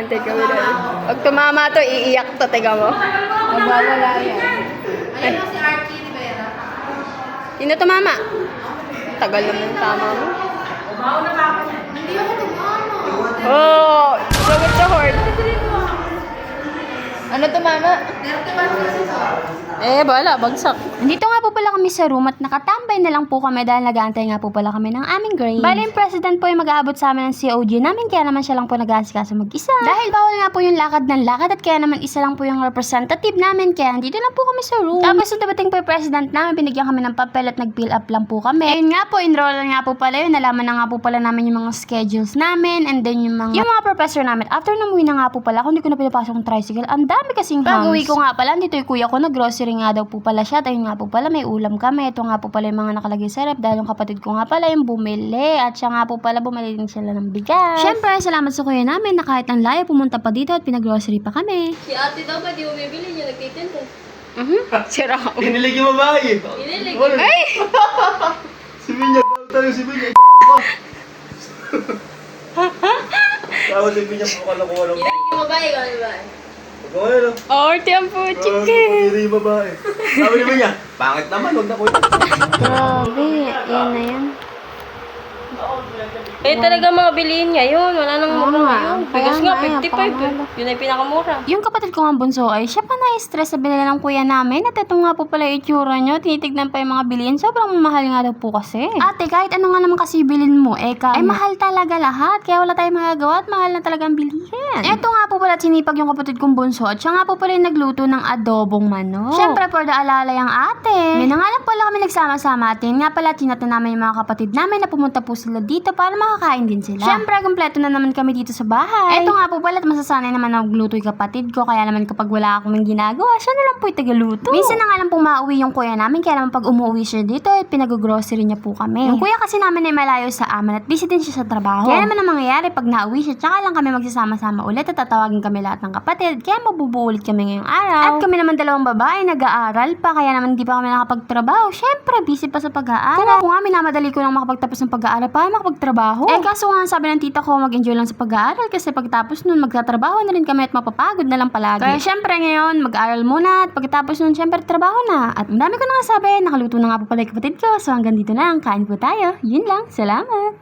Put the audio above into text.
teka mo na. Pag tumama to, iiyak to, teka mo. Nagwawala yan. Ayun si Archie Rivera. Sino tumama? Tagal naman tama mo. Hindi ako tumama. Oh, sagot sa horde. Ano to, mama? 31 kasi to. Bala, bagsak. Nandito nga po pala kami sa room at nakatambay na lang po kami dahil nag-aantay nga po pala kami ng aming grades. Bali, yung president po yung mag-aabot sa amin ng COG namin kaya naman siya lang po nag-aasikaso mag-isa. Dahil bawal nga po yung lakad ng lakad at kaya naman isa lang po yung representative namin kaya nandito lang po kami sa room. Tapos nung dumating po yung president namin, binigyan kami ng papel at nag-fill up lang po kami. Ayun nga po, enroll nga po pala yun. Nalaman na nga po pala namin yung mga schedules namin and then yung mga professor namin. After namuwi na nga po pala, kung hindi ko na pinapasok yung tricycle, ang dami kasing hams. Pag-uwi ko nga pala, dito yung kuya ko na grocery nga daw po pala siya. Ayun nga po pala, may ulam kami. Ito nga po pala yung mga nakalagay sa rep dahil yung kapatid ko nga pala yung bumili. At siya nga po pala, bumili din sila ng bigas. Syempre, salamat sa kuya namin na kahit ang layo pumunta pa dito at pinag-grocery pa kami. Si ate daw ba di bumibili niya nagtitinda? Sira. Pinilig yung babae. Inilig. Ay! Si Binya, tayo si Binya. Tapos si Binya, kukalakuha lang. Inilig yung babae ko, di ba? Pagkawala lang. Orte ang puchik eh. Pagkiri yung babae. Sabi ni Binya, pangit naman, huwag na kuya. Grabe, yan na yan. Talaga mga bilihin ngayon. Wala nang Oo mura nga. ngayon. Kaya Bigas nga, nga, 55. napakamahal. Yun ay pinakamura. Yung kapatid ko nga bunso ay siya pa na-stress sa binila ng kuya namin at ito nga po pala yung itsura nyo. Tinitignan pa yung mga bilhin. Sobrang mahal nga daw po kasi. Ate, kahit ano nga naman kasi bilhin mo, ay mahal talaga lahat. Kaya wala tayong magagawa at mahal na talaga ang bilihin. Ito nga po pala sinipag yung kapatid kong bunso at siya nga po pala yung nagluto ng adobong manok. Siyempre, for the alalay ang ate. May na nga lang pala kami nagsama-sama atin. Nga pala, tinata namin yung mga kapatid namin na pumunta po sila dito para makakain din sila. Siyempre, kompleto na naman kami dito sa bahay. Ito nga po pala, masasanay naman na magluto yung kapatid ko. Kaya naman kapag wala akong ginagawa, siya na lang po yung tagaluto. Minsan na nga lang pong mauwi yung kuya namin. Kaya naman pag umuwi siya dito, pinag-grocery niya po kami. Yung kuya kasi namin ay malayo sa amin at busy din siya sa trabaho. Kaya naman ang mangyayari, pag nauwi siya, tsaka lang kami magsasama-sama ulit at tatawagin kami lahat ng kapatid. Kaya mabubuo ulit kami ngayong araw. At kami naman dalawang babae, nag-aaral pa. Kaya naman hindi pa kami nakapagtrabaho. Siyempre, busy pa sa pag-aaral. Kung ako nga, minamadali ko lang makapagtapos ng pag-aaral para makapagtrabaho. Kaso nga sabi ng tita ko, mag-enjoy lang sa pag-aaral kasi pagtapos nun, magtatrabaho na rin kami at mapapagod na lang palagi. Kaya syempre ngayon, mag-aaral muna at pagkatapos nun, syempre trabaho na. At ang dami ko na nga sabi, nakaluto na nga po pala yung kapatid ko. So hanggang dito lang, kain po tayo. Yun lang, salamat!